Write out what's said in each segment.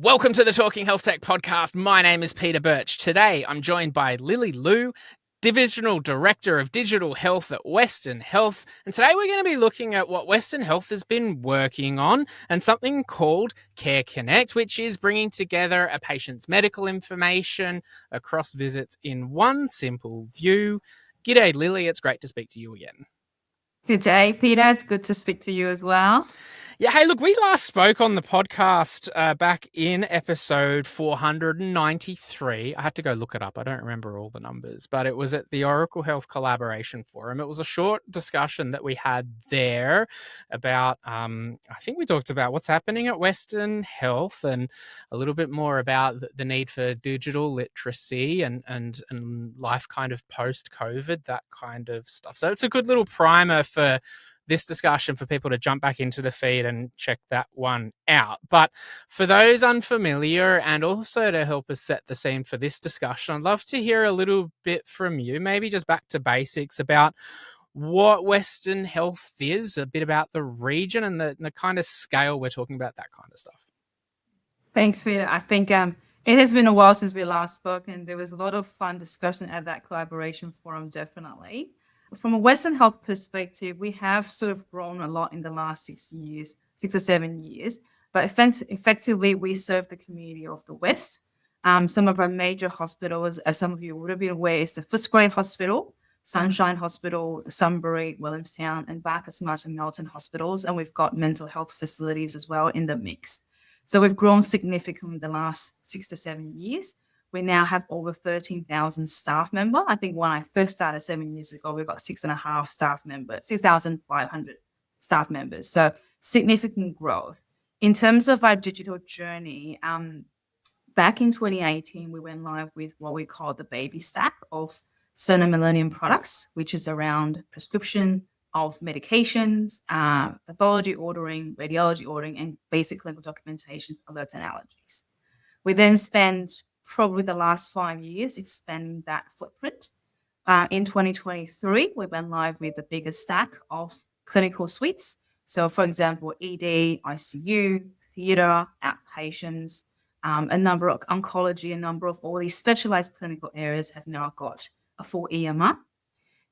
Welcome to the Talking HealthTech podcast. My name is Peter Birch. Today, I'm joined by Lily Liu, Divisional Director of Digital Health at Western Health. And today we're going to be looking at what Western Health has been working on and something called Care Connect, which is bringing together a patient's medical information across visits in one simple view. G'day, Lily. It's great to speak to you again. Good day, Peter. It's good to speak to you as well. Yeah, hey, look, we last spoke on the podcast back in episode 493. I had to go look it up. I don't remember all the numbers, but it was at the Oracle Health Collaboration Forum. It was a short discussion that we had there about, I think we talked about what's happening at Western Health and a little bit more about the need for digital literacy and life kind of post-COVID, that kind of stuff. So it's a good little primer for this discussion for people to jump back into the feed and check that one out. But for those unfamiliar and also to help us set the scene for this discussion, I'd love to hear a little bit from you, maybe just back to basics about what Western Health is, a bit about the region and the kind of scale we're talking about, that kind of stuff. Thanks, Peter. I think it has been a while since we last spoke, and there was a lot of fun discussion at that collaboration forum, definitely. From a Western Health perspective, we have sort of grown a lot in the last 6 or 7 years, but effectively we serve the community of the West. Some of our major hospitals, as some of you would have been aware, is the Footscray Hospital, Sunshine Hospital, Sunbury, Williamstown, and Bacchus Martin Melton hospitals, and we've got mental health facilities as well in the mix. So we've grown significantly in the last 6 to 7 years. We now have over 13,000 staff members. I think when I first started 7 years ago, we got 6,500 staff members. So significant growth. In terms of our digital journey, back in 2018, we went live with what we call the baby stack of Cerner Millennium products, which is around prescription of medications, pathology ordering, radiology ordering, and basic clinical documentations, alerts, and allergies. We then spent probably the last 5 years expanding that footprint. In 2023, we went live with the biggest stack of clinical suites. So, for example, ED, ICU, theatre, outpatients, a number of oncology, a number of all these specialized clinical areas have now got a full EMR.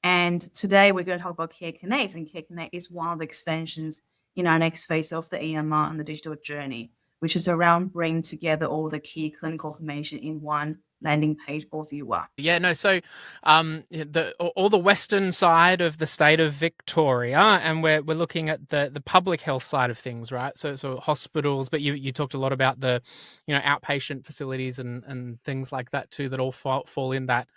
And today we're going to talk about Care Connect, and Care Connect is one of the extensions in our next phase of the EMR and the digital journey, which is around bringing together all the key clinical information in one landing page or viewer. Yeah, no, so all the western side of the state of Victoria, and we're looking at the public health side of things, right? So hospitals, but you talked a lot about the outpatient facilities and things like that too, that all fall in that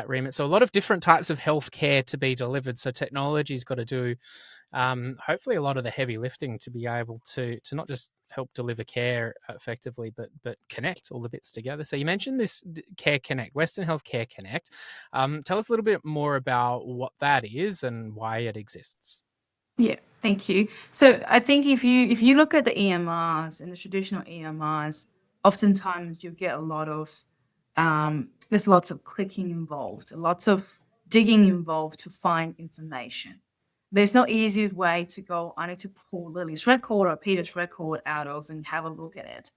remit. So a lot of different types of healthcare to be delivered. So technology's got to do hopefully a lot of the heavy lifting to be able to not just help deliver care effectively, but connect all the bits together. So you mentioned this Care Connect, Western Health Care Connect. Tell us a little bit more about what that is and why it exists. Yeah, thank you. So I think if you look at the EMRs and the traditional EMRs, oftentimes you get a lot of there's lots of clicking involved, lots of digging involved to find information. There's no easy way to go, I need to pull Lily's record or Peter's record out of and have a look at it.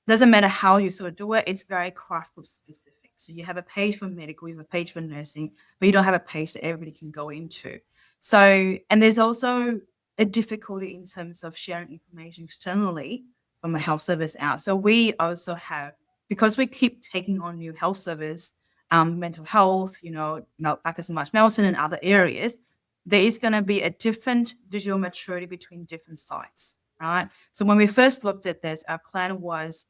Doesn't matter how you sort of do it, it's very craft group specific. So you have a page for medical, you have a page for nursing, but you don't have a page that everybody can go into. So, and there's also a difficulty in terms of sharing information externally from a health service out. So we also have, because we keep taking on new health service, mental health, Bacchus and Martin Melton and other areas, there is going to be a different digital maturity between different sites, right? So when we first looked at this, our plan was,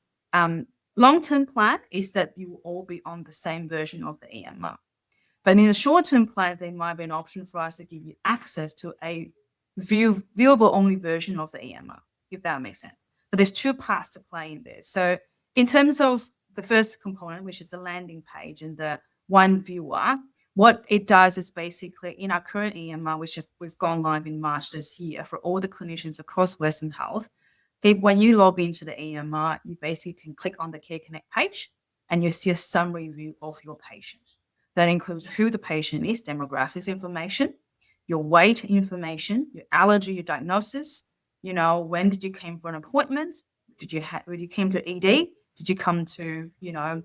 long-term plan is that you will all be on the same version of the EMR. But in the short-term plan, there might be an option for us to give you access to a viewable only version of the EMR, if that makes sense. But there's two parts to play in this. So in terms of the first component, which is the landing page and the one viewer, what it does is basically in our current EMR, which we've gone live in March this year for all the clinicians across Western Health, when you log into the EMR, you basically can click on the Care Connect page and you see a summary view of your patient. That includes who the patient is, demographics information, your weight information, your allergy, your diagnosis, when did you came for an appointment, when you came to ED? Did you come to,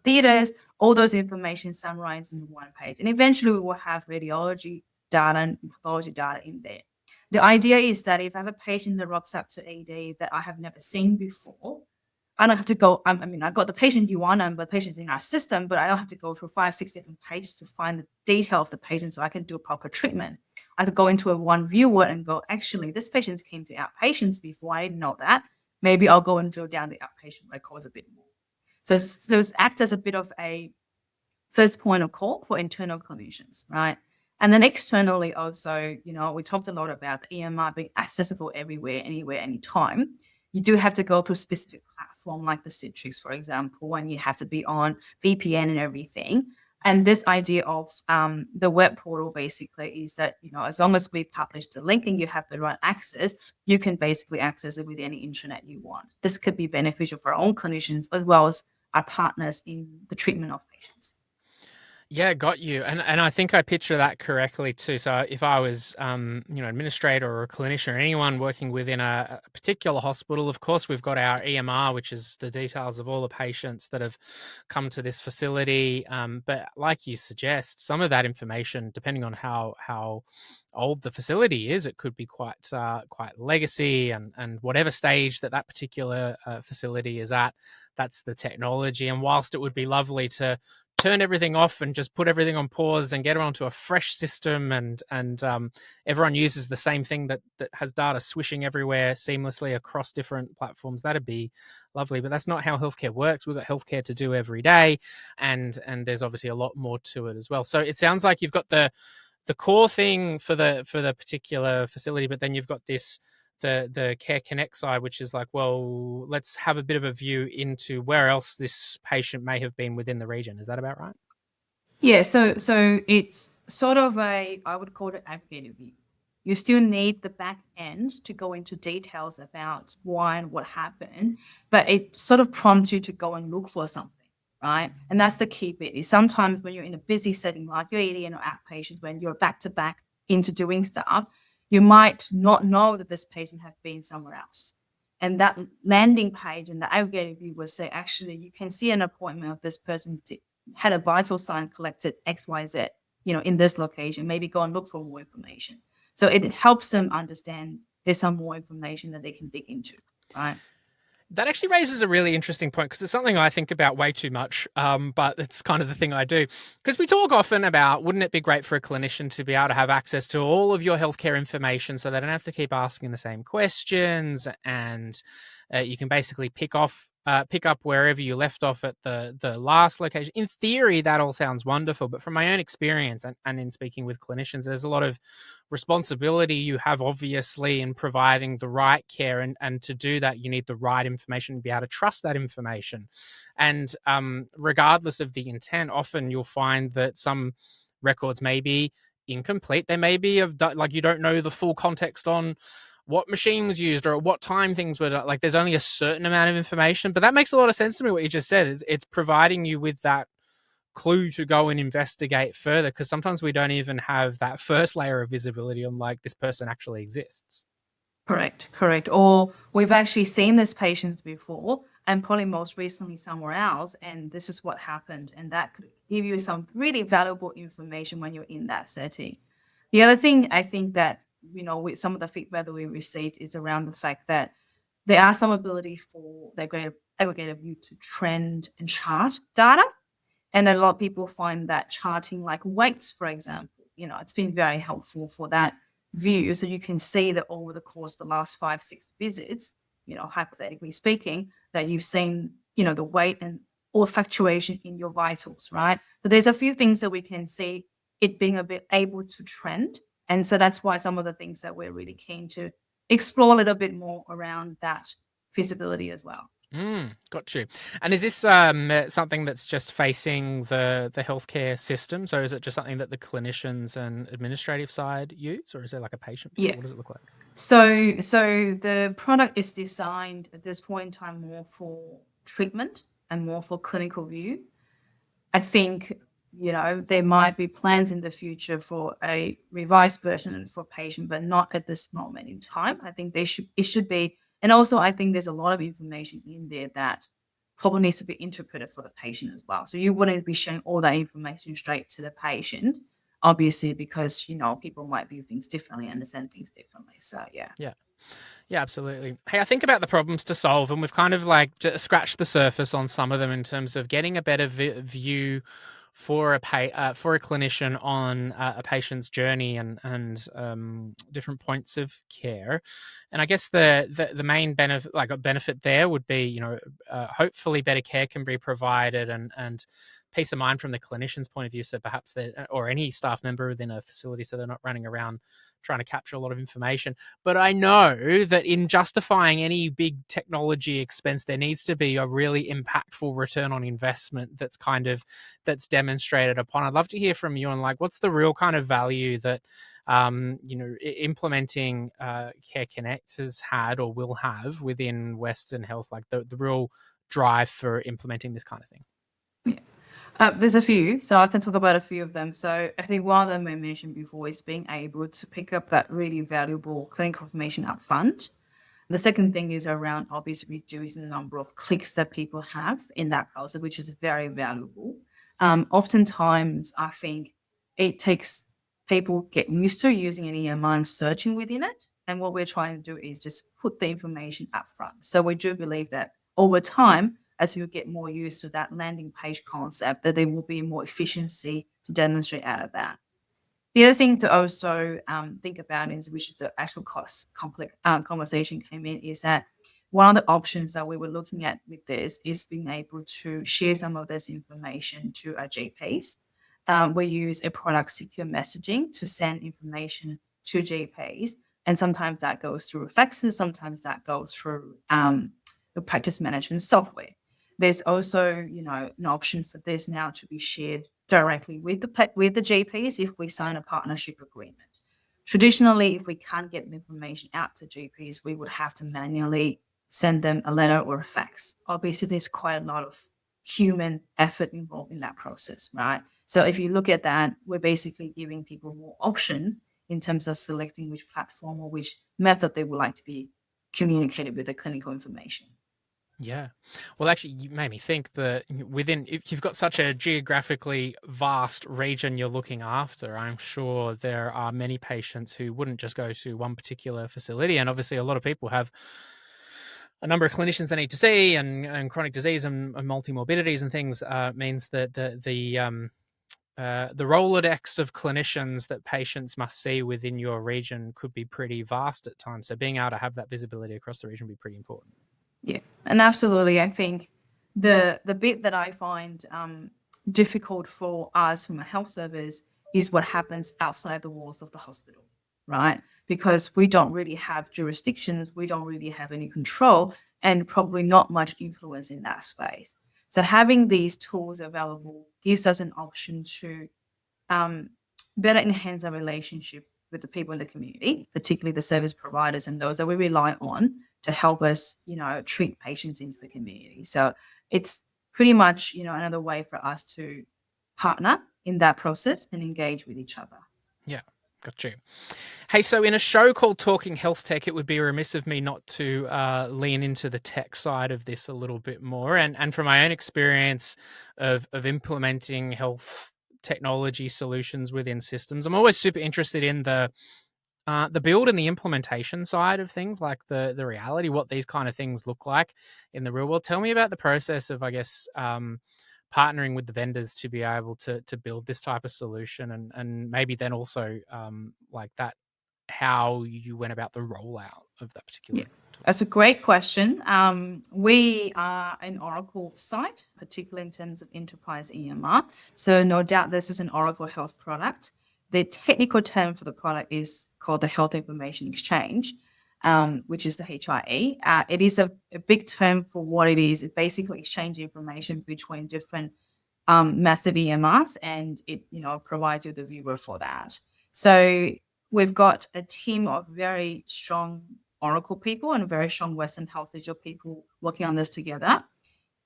theaters? All those information summarized in one page. And eventually we will have radiology data and pathology data in there. The idea is that if I have a patient that rocks up to ED that I have never seen before, I don't have to go. I mean, I got the patient U1 number, the patient's in our system, but I don't have to go through 5-6 different pages to find the detail of the patient so I can do a proper treatment. I could go into a one viewer and go, actually, this patient came to outpatients before. I didn't know that. Maybe I'll go and drill down the outpatient records a bit more. So it acts as a bit of a first point of call for internal clinicians, right? And then externally also, we talked a lot about the EMR being accessible everywhere, anywhere, anytime. You do have to go to a specific platform like the Citrix, for example, and you have to be on VPN and everything. And this idea of the web portal basically is that, as long as we publish the link and you have the right access, you can basically access it with any internet you want. This could be beneficial for our own clinicians as well as our partners in the treatment of patients. Yeah, got you. And I think I picture that correctly too. So if I was, administrator or a clinician or anyone working within a particular hospital, of course, we've got our EMR, which is the details of all the patients that have come to this facility. But like you suggest, some of that information, depending on how old the facility is, it could be quite legacy, and whatever stage that particular facility is at, that's the technology. And whilst it would be lovely to turn everything off and just put everything on pause and get onto a fresh system, and everyone uses the same thing that has data swishing everywhere seamlessly across different platforms, that'd be lovely. But that's not how healthcare works. We've got healthcare to do every day, and there's obviously a lot more to it as well. So it sounds like you've got the core thing for the particular facility, but then you've got the Care Connect side, which is like, well, let's have a bit of a view into where else this patient may have been within the region. Is that about right? Yeah, so it's sort of I would call it aggregated view. You still need the back end to go into details about why and what happened, but it sort of prompts you to go and look for something, right? And that's the key bit. Is sometimes when you're in a busy setting like your ED or outpatient, when you're back to back into doing stuff, you might not know that this patient has been somewhere else. And that landing page and the aggregated view will say, actually, you can see an appointment of this person had a vital sign collected XYZ, in this location. Maybe go and look for more information. So it helps them understand there's some more information that they can dig into, right? That actually raises a really interesting point, because it's something I think about way too much, but it's kind of the thing I do. Because we talk often about, wouldn't it be great for a clinician to be able to have access to all of your healthcare information so they don't have to keep asking the same questions, and you can basically pick up wherever you left off at the last location. In theory, that all sounds wonderful, but from my own experience and in speaking with clinicians, there's a lot of responsibility you have, obviously, in providing the right care, and to do that you need the right information to be able to trust that information. And regardless of the intent, often you'll find that some records may be incomplete. They may be like, you don't know the full context on what machine was used or at what time things were done. Like, there's only a certain amount of information. But that makes a lot of sense to me, what you just said. Is it's providing you with that clue to go and investigate further, because sometimes we don't even have that first layer of visibility on, like, this person actually exists. Correct. Or we've actually seen this patient before, and probably most recently somewhere else, and this is what happened. And that could give you some really valuable information when you're in that setting. The other thing I think that, with some of the feedback that we received is around the fact that there are some ability for the aggregated view to trend and chart data. And a lot of people find that charting, like weights, for example, it's been very helpful for that view. So you can see that over the course of the last 5-6 visits, hypothetically speaking, that you've seen, the weight and or fluctuation in your vitals, right? So there's a few things that we can see it being a bit able to trend. And so that's why some of the things that we're really keen to explore a little bit more around that feasibility as well. Got you. And is this something that's just facing the healthcare system? So is it just something that the clinicians and administrative side use, or is there like a patient? Yeah. What does it look like? So the product is designed at this point in time more for treatment and more for clinical view. I think, there might be plans in the future for a revised version for patient, but not at this moment in time. I think it should be And also, I think there's a lot of information in there that probably needs to be interpreted for the patient as well. So you wouldn't be sharing all that information straight to the patient, obviously, because, people might view things differently, understand things differently. So, yeah. Yeah. Yeah, absolutely. Hey, I think about the problems to solve, and we've kind of like just scratched the surface on some of them in terms of getting a better view for for a clinician on a patient's journey and different points of care. And I guess the main benefit there would be, hopefully better care can be provided and peace of mind from the clinician's point of view. So perhaps or any staff member within a facility, so they're not running around trying to capture a lot of information. But I know that in justifying any big technology expense, there needs to be a really impactful return on investment that's demonstrated upon. I'd love to hear from you on what's the real kind of value that implementing Care Connect has had or will have within Western Health, like the real drive for implementing this kind of thing. There's a few, so I can talk about a few of them. So I think one of them I mentioned before is being able to pick up that really valuable clinical information up front. The second thing is around obviously reducing the number of clicks that people have in that browser, which is very valuable. Oftentimes, I think it takes people get used to using an EMR and searching within it. And what we're trying to do is just put the information up front. So we do believe that over time, as you get more used to that landing page concept, that there will be more efficiency to demonstrate out of that. The other thing to also think about is, which is the actual cost conversation came in, is that one of the options that we were looking at with this is being able to share some of this information to our GPs. We use a product secure messaging to send information to GPs, and sometimes that goes through faxes, sometimes that goes through the practice management software. There's also, an option for this now to be shared directly with the GPs if we sign a partnership agreement. Traditionally, if we can't get the information out to GPs, we would have to manually send them a letter or a fax. Obviously, there's quite a lot of human effort involved in that process, right? So if you look at that, we're basically giving people more options in terms of selecting which platform or which method they would like to be communicated with the clinical information. Yeah. Well, actually, you made me think that if you've got such a geographically vast region you're looking after, I'm sure there are many patients who wouldn't just go to one particular facility. And obviously, a lot of people have a number of clinicians they need to see, and chronic disease and multimorbidities and things means that the Rolodex of clinicians that patients must see within your region could be pretty vast at times. So being able to have that visibility across the region would be pretty important. Yeah, and absolutely. I think the bit that I find difficult for us from a health service is what happens outside the walls of the hospital, right? Because we don't really have jurisdictions, we don't really have any control, and probably not much influence in that space. So having these tools available gives us an option to better enhance our relationship with the people in the community, particularly the service providers and those that we rely on to help us, treat patients into the community. So it's pretty much, another way for us to partner in that process and engage with each other. Yeah, got you. Hey, so in a show called Talking HealthTech, it would be remiss of me not to lean into the tech side of this a little bit more. And from my own experience of implementing health technology solutions within systems, I'm always super interested in the build and the implementation side of things, like the reality, what these kind of things look like in the real world. Tell me about the process of, I guess, partnering with the vendors to be able to build this type of solution, and maybe then also like that, how you went about the rollout of that particular tool. That's a great question. We are an Oracle site, particularly in terms of enterprise EMR. So no doubt this is an Oracle Health product. The technical term for the product is called the Health Information Exchange, which is the HIE. It is a big term for what it is. It basically exchanges information between different massive EMRs, and it provides you the viewer for that. So we've got a team of very strong Oracle people and very strong Western Health Digital people working on this together.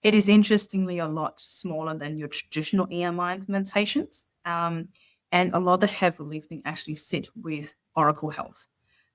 It is interestingly a lot smaller than your traditional EMR implementations. And a lot of the heavy lifting actually sit with Oracle Health.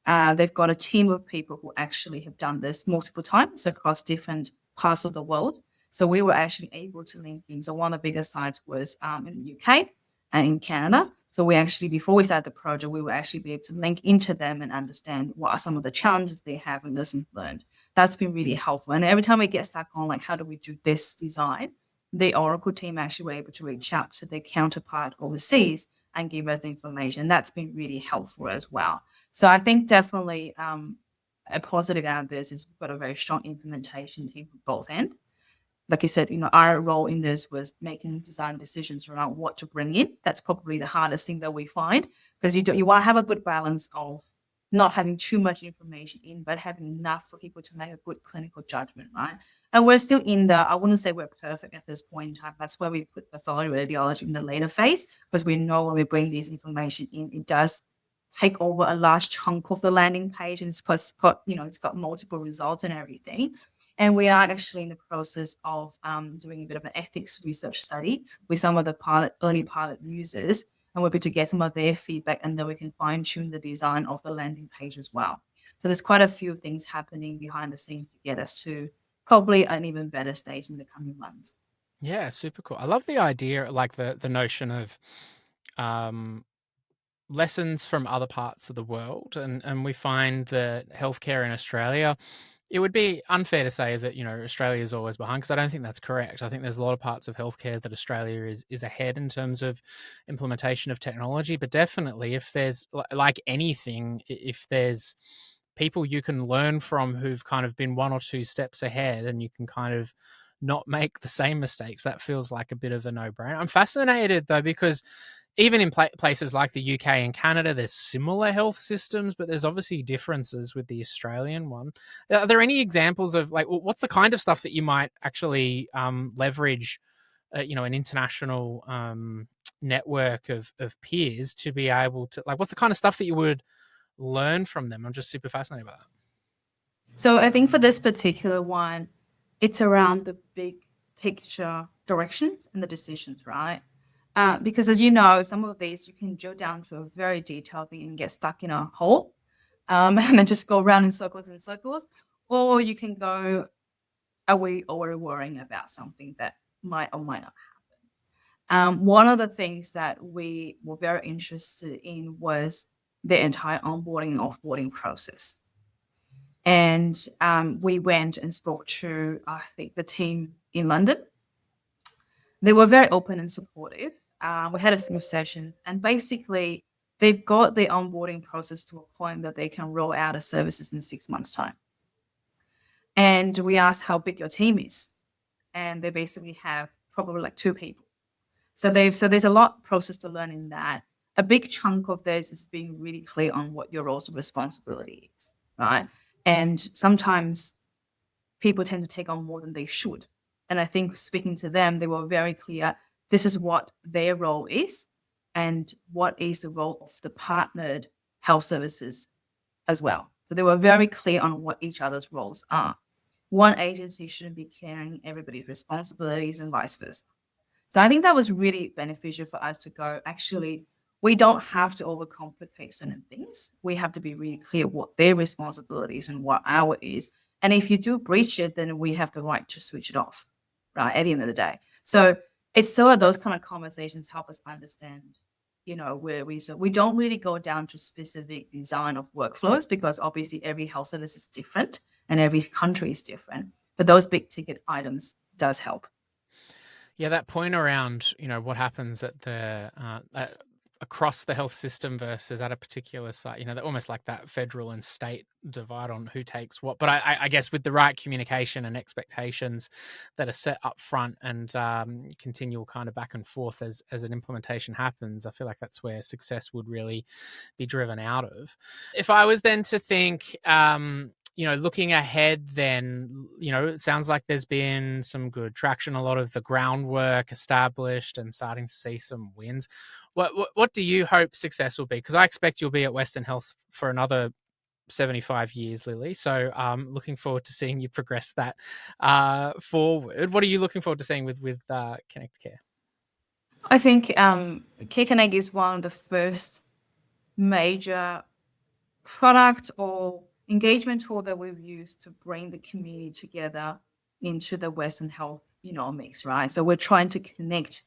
They've got a team of people who actually have done this multiple times across different parts of the world. So we were actually able to link in. So one of the biggest sites was in the UK and in Canada. So we actually, before we started the project, we will actually be able to link into them and understand what are some of the challenges they have and lessons learned. That's been really helpful. And every time we get stuck on like, how do we do this design? The Oracle team actually were able to reach out to their counterpart overseas and give us the information. That's been really helpful as well. So I think definitely a positive out of this is we've got a very strong implementation team from both ends. Like I said, our role in this was making design decisions around what to bring in. That's probably the hardest thing that we find, because you want to have a good balance of not having too much information in, but having enough for people to make a good clinical judgment, right? And we're still in I wouldn't say we're perfect at this point in time. That's where we put pathology radiology in the later phase, because we know when we bring this information in, it does take over a large chunk of the landing page, and it's got multiple results and everything. And we are actually in the process of doing a bit of an ethics research study with some of the early pilot users, and we'll be to get some of their feedback, and then we can fine tune the design of the landing page as well. So there's quite a few things happening behind the scenes to get us to probably an even better stage in the coming months. Yeah, super cool. I love the idea, like the notion of lessons from other parts of the world, and we find that healthcare in Australia, it would be unfair to say that Australia is always behind, because I don't think that's correct. I think there's a lot of parts of healthcare that Australia is ahead in terms of implementation of technology. But definitely, if there's like anything, if there's people you can learn from who've kind of been one or two steps ahead, and you can kind of not make the same mistakes, that feels like a bit of a no-brainer. I'm fascinated though, because even in places like the UK and Canada, there's similar health systems, but there's obviously differences with the Australian one. Are there any examples of like what's the kind of stuff that you might actually leverage, an international network of peers to be able to, like, what's the kind of stuff that you would learn from them? I'm just super fascinated by that. So I think for this particular one, it's around the big picture directions and the decisions, right? Because as you know, some of these you can drill down to a very detailed thing and get stuck in a hole, and then just go around in circles and circles, or you can go, are we worrying about something that might or might not happen? One of the things that we were very interested in was the entire onboarding and offboarding process. And we went and spoke to, I think, the team in London. They were very open and supportive. We had a few sessions, and basically, they've got the onboarding process to a point that they can roll out a services in 6 months' time. And we asked how big your team is, and they basically have probably like 2 people. So there's a lot of process to learn in that. A big chunk of this is being really clear on what your roles and responsibility is, right? And sometimes people tend to take on more than they should. And I think speaking to them, they were very clear, this is what their role is and what is the role of the partnered health services as well. So they were very clear on what each other's roles are. One agency shouldn't be carrying everybody's responsibilities and vice versa. So I think that was really beneficial for us to go, actually, we don't have to overcomplicate certain things. We have to be really clear what their responsibilities and what our is. And if you do breach it, then we have the right to switch it off, right, at the end of the day. So it's sort of those kind of conversations help us understand, where we don't really go down to specific design of workflows, because obviously every health service is different and every country is different. But those big ticket items does help. Yeah, that point around, what happens at the across the health system versus at a particular site, almost like that federal and state divide on who takes what. But I guess with the right communication and expectations that are set up front, and continual kind of back and forth as an implementation happens, I feel like that's where success would really be driven out of. If I was then to think, looking ahead, then, it sounds like there's been some good traction, a lot of the groundwork established, and starting to see some wins. What do you hope success will be? Because I expect you'll be at Western Health for another 75 years, Lily. So looking forward to seeing you progress that forward. What are you looking forward to seeing with Connect Care? I think Care Connect is one of the first major product or engagement tool that we've used to bring the community together into the Western Health, mix, right? So we're trying to connect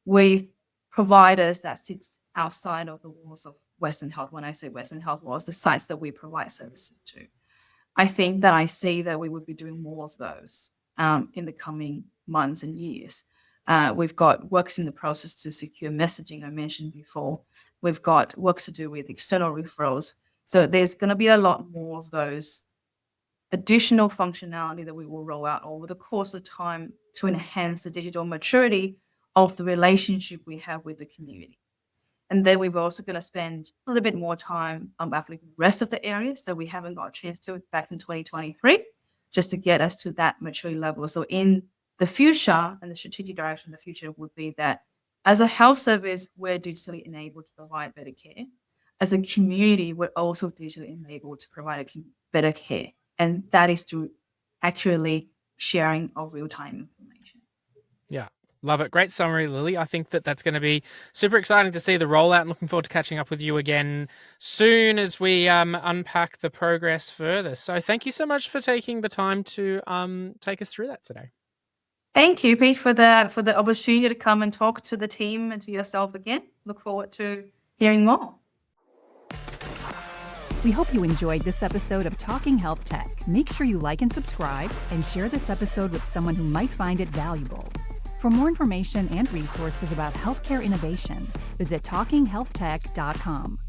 with providers that sits outside of the walls of Western Health. When I say Western Health walls, the sites that we provide services to. I think that I see that we would be doing more of those in the coming months and years. We've got works in the process to secure messaging I mentioned before. We've got works to do with external referrals. So there's going to be a lot more of those additional functionality that we will roll out over the course of time to enhance the digital maturity of the relationship we have with the community. And then we're also going to spend a little bit more time on battling the rest of the areas that we haven't got a chance to back in 2023, just to get us to that maturity level. So in the future, and the strategic direction of the future would be that as a health service, we're digitally enabled to provide better care. As a community, we're also digitally enabled to provide better care. And that is through actually sharing of real-time information. Yeah. Love it. Great summary, Lily. I think that's going to be super exciting to see the rollout, and looking forward to catching up with you again soon as we unpack the progress further. So thank you so much for taking the time to take us through that today. Thank you, Pete, for the opportunity to come and talk to the team and to yourself again. Look forward to hearing more. We hope you enjoyed this episode of Talking Health Tech. Make sure you like and subscribe and share this episode with someone who might find it valuable. For more information and resources about healthcare innovation, visit talkinghealthtech.com.